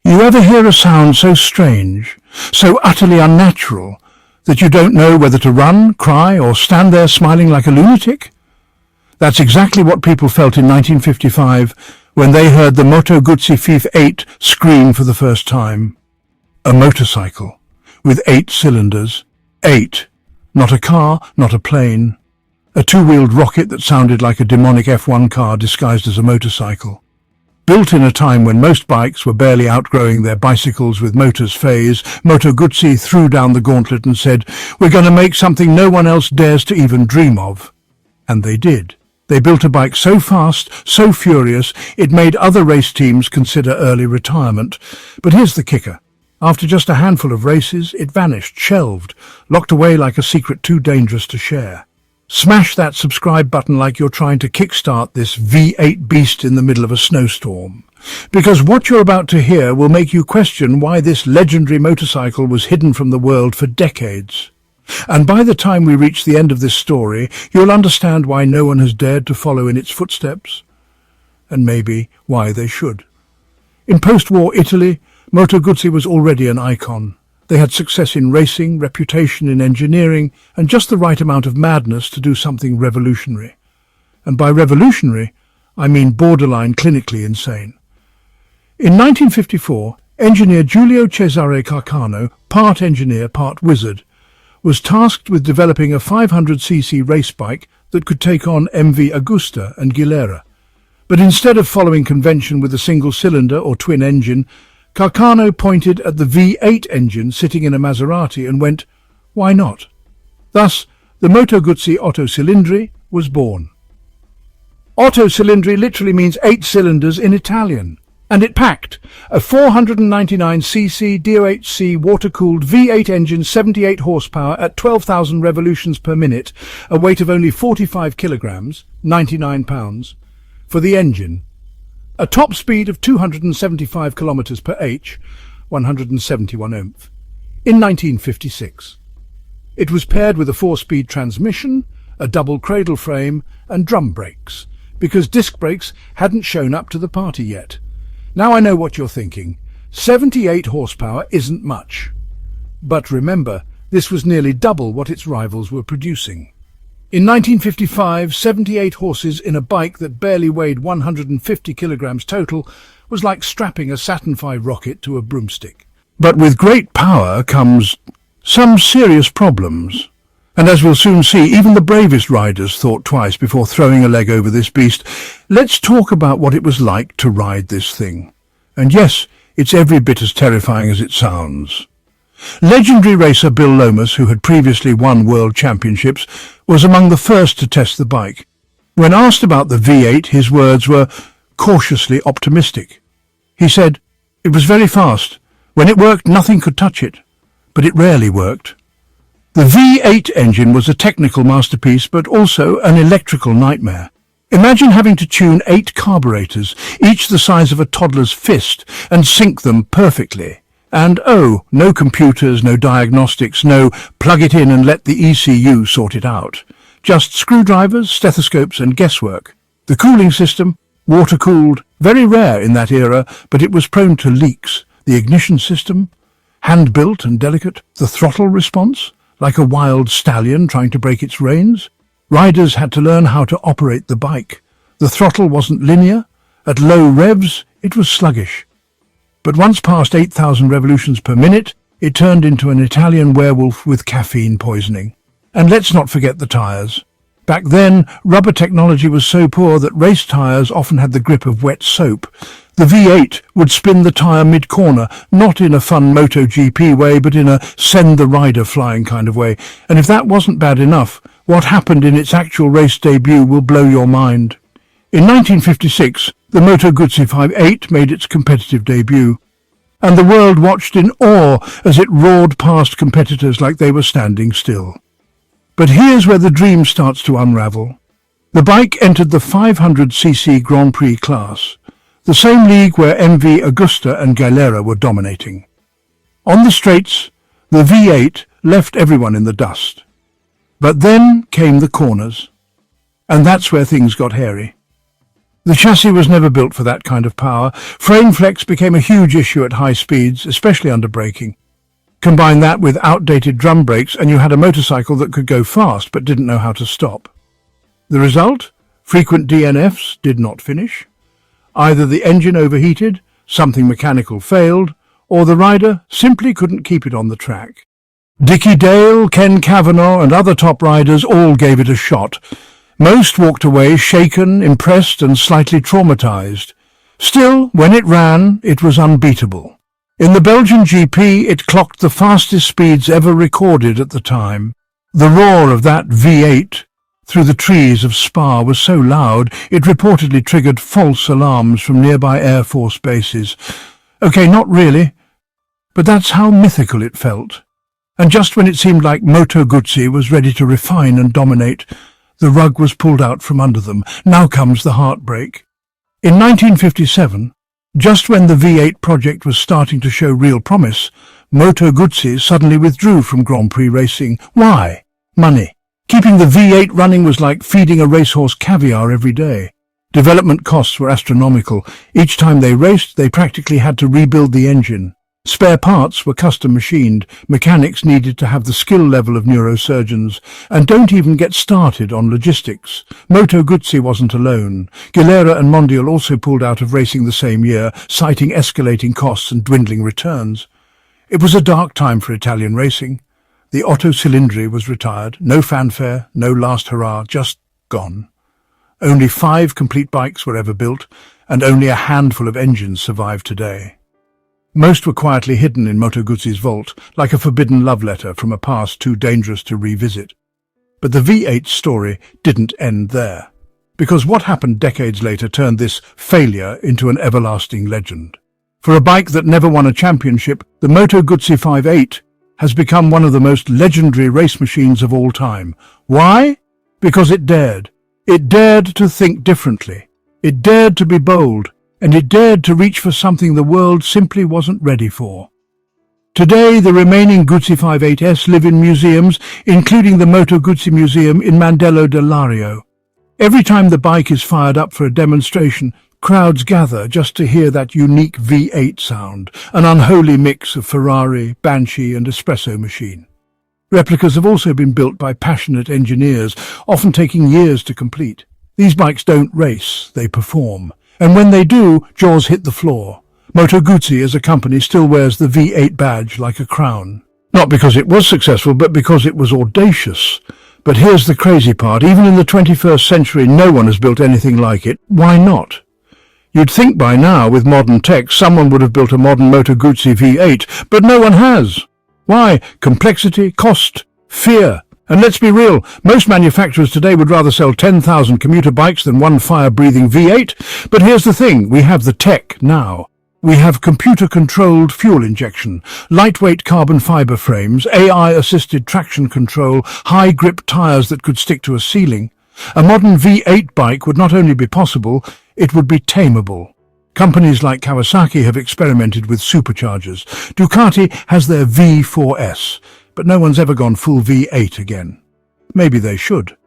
You ever hear a sound so strange, so utterly unnatural, that you don't know whether to run, cry, or stand there smiling like a lunatic? That's exactly what people felt in 1955 when they heard the Moto Guzzi V8 scream for the first time. A motorcycle, with 8 cylinders. 8. Not a car, not a plane. A two-wheeled rocket that sounded like a demonic F1 car disguised as a motorcycle. Built in a time when most bikes were barely outgrowing their bicycles with motors phase, Moto Guzzi threw down the gauntlet and said, "We're going to make something no one else dares to even dream of." And they did. They built a bike so fast, so furious, it made other race teams consider early retirement. But here's the kicker. After just a handful of races, it vanished, shelved, locked away like a secret too dangerous to share. Smash that subscribe button like you're trying to kickstart this V8 beast in the middle of a snowstorm. Because what you're about to hear will make you question why this legendary motorcycle was hidden from the world for decades. And by the time we reach the end of this story, you'll understand why no one has dared to follow in its footsteps. And maybe why they should. In post-war Italy, Moto Guzzi was already an icon. They had success in racing, reputation in engineering, and just the right amount of madness to do something revolutionary. And by revolutionary, I mean borderline clinically insane. In 1954, engineer Giulio Cesare Carcano, part engineer, part wizard, was tasked with developing a 500cc race bike that could take on MV Agusta and Gilera. But instead of following convention with a single cylinder or twin engine, Carcano pointed at the V8 engine sitting in a Maserati and went, "Why not?" Thus, the Moto Guzzi Otto Cilindri was born. Otto Cilindri literally means 8 cylinders in Italian. And it packed a 499cc DOHC water-cooled V8 engine, 78 horsepower at 12,000 revolutions per minute, a weight of only 45 kilograms, 99 pounds, for the engine. A top speed of 275 kilometers per h, 171 oomph, in 1956. It was paired with a 4-speed transmission, a double cradle frame, and drum brakes, because disc brakes hadn't shown up to the party yet. Now I know what you're thinking. 78 horsepower isn't much. But remember, this was nearly double what its rivals were producing. In 1955, 78 horses in a bike that barely weighed 150 kilograms total was like strapping a Saturn V rocket to a broomstick. But with great power comes some serious problems. And as we'll soon see, even the bravest riders thought twice before throwing a leg over this beast. Let's talk about what it was like to ride this thing. And yes, it's every bit as terrifying as it sounds. Legendary racer Bill Lomas, who had previously won world championships, was among the first to test the bike. When asked about the V8, his words were cautiously optimistic. He said, "It was very fast. When it worked, nothing could touch it. But it rarely worked." The V8 engine was a technical masterpiece, but also an electrical nightmare. Imagine having to tune 8 carburetors, each the size of a toddler's fist, and sync them perfectly. And no computers, no diagnostics, no plug it in and let the ECU sort it out. Just screwdrivers, stethoscopes and guesswork. The cooling system, water-cooled, very rare in that era, but it was prone to leaks. The ignition system, hand-built and delicate. The throttle response, like a wild stallion trying to break its reins. Riders had to learn how to operate the bike. The throttle wasn't linear. At low revs, it was sluggish. But once past 8,000 revolutions per minute, it turned into an Italian werewolf with caffeine poisoning. And let's not forget the tyres. Back then, rubber technology was so poor that race tyres often had the grip of wet soap. The V8 would spin the tyre mid-corner, not in a fun MotoGP way, but in a send-the-rider-flying kind of way. And if that wasn't bad enough, what happened in its actual race debut will blow your mind. In 1956, the Moto Guzzi V8 made its competitive debut, and the world watched in awe as it roared past competitors like they were standing still. But here's where the dream starts to unravel. The bike entered the 500cc Grand Prix class, the same league where MV Agusta and Gilera were dominating. On the straights, the V8 left everyone in the dust. But then came the corners, and that's where things got hairy. The chassis was never built for that kind of power. Frame flex became a huge issue at high speeds, especially under braking. Combine that with outdated drum brakes and you had a motorcycle that could go fast but didn't know how to stop. The result? Frequent DNFs did not finish. Either the engine overheated, something mechanical failed, or the rider simply couldn't keep it on the track. Dickie Dale, Ken Kavanagh and other top riders all gave it a shot. Most walked away shaken, impressed and slightly traumatized. Still, when it ran, it was unbeatable. In the Belgian GP, it clocked the fastest speeds ever recorded at the time. The roar of that V8 through the trees of Spa was so loud it reportedly triggered false alarms from nearby Air Force bases. Okay, not really, but that's how mythical it felt. And just when it seemed like Moto Guzzi was ready to refine and dominate, the rug was pulled out from under them. Now comes the heartbreak. In 1957, just when the V8 project was starting to show real promise, Moto Guzzi suddenly withdrew from Grand Prix racing. Why? Money. Keeping the V8 running was like feeding a racehorse caviar every day. Development costs were astronomical. Each time they raced, they practically had to rebuild the engine. Spare parts were custom machined. Mechanics needed to have the skill level of neurosurgeons. And don't even get started on logistics. Moto Guzzi wasn't alone. Gilera and Mondial also pulled out of racing the same year, citing escalating costs and dwindling returns. It was a dark time for Italian racing. The Otto Cilindri was retired. No fanfare, no last hurrah, just gone. Only 5 complete bikes were ever built, and only a handful of engines survive today. Most were quietly hidden in Moto Guzzi's vault, like a forbidden love letter from a past too dangerous to revisit. But the V8 story didn't end there, because what happened decades later turned this failure into an everlasting legend. For a bike that never won a championship, the Moto Guzzi V8 has become one of the most legendary race machines of all time. Why? Because it dared. It dared to think differently. It dared to be bold. And it dared to reach for something the world simply wasn't ready for. Today, the remaining Guzzi V8S live in museums, including the Moto Guzzi Museum in Mandello del Lario. Every time the bike is fired up for a demonstration, crowds gather just to hear that unique V8 sound, an unholy mix of Ferrari, Banshee and espresso machine. Replicas have also been built by passionate engineers, often taking years to complete. These bikes don't race, they perform. And when they do, jaws hit the floor. Moto Guzzi as a company still wears the V8 badge like a crown. Not because it was successful, but because it was audacious. But here's the crazy part. Even in the 21st century, no one has built anything like it. Why not? You'd think by now, with modern tech, someone would have built a modern Moto Guzzi V8, but no one has. Why? Complexity, cost, fear. And let's be real, most manufacturers today would rather sell 10,000 commuter bikes than one fire-breathing V8. But here's the thing, we have the tech now. We have computer-controlled fuel injection, lightweight carbon fiber frames, AI-assisted traction control, high-grip tires that could stick to a ceiling. A modern V8 bike would not only be possible, it would be tameable. Companies like Kawasaki have experimented with superchargers. Ducati has their V4S. But no one's ever gone full V8 again. Maybe they should.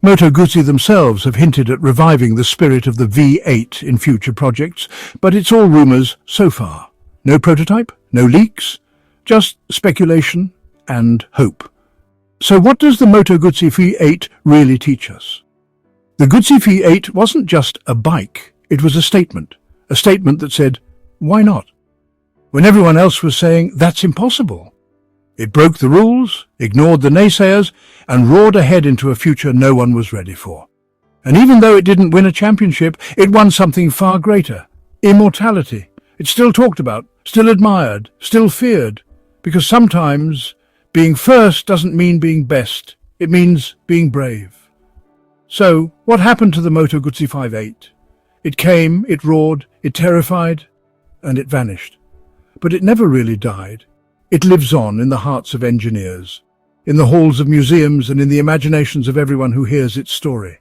Moto Guzzi themselves have hinted at reviving the spirit of the V8 in future projects, but it's all rumours so far. No prototype, no leaks, just speculation and hope. So what does the Moto Guzzi V8 really teach us? The Guzzi V8 wasn't just a bike, it was a statement that said, why not? When everyone else was saying, that's impossible. It broke the rules, ignored the naysayers, and roared ahead into a future no one was ready for. And even though it didn't win a championship, it won something far greater. Immortality. It's still talked about, still admired, still feared. Because sometimes being first doesn't mean being best. It means being brave. So, what happened to the Moto Guzzi V8? It came, it roared, it terrified, and it vanished. But it never really died. It lives on in the hearts of engineers, in the halls of museums and in the imaginations of everyone who hears its story.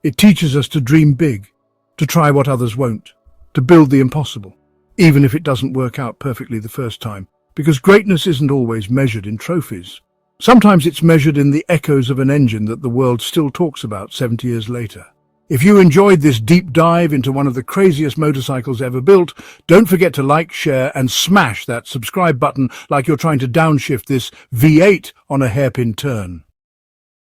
It teaches us to dream big, to try what others won't, to build the impossible, even if it doesn't work out perfectly the first time, because greatness isn't always measured in trophies. Sometimes it's measured in the echoes of an engine that the world still talks about 70 years later. If you enjoyed this deep dive into one of the craziest motorcycles ever built, don't forget to like, share and smash that subscribe button like you're trying to downshift this V8 on a hairpin turn.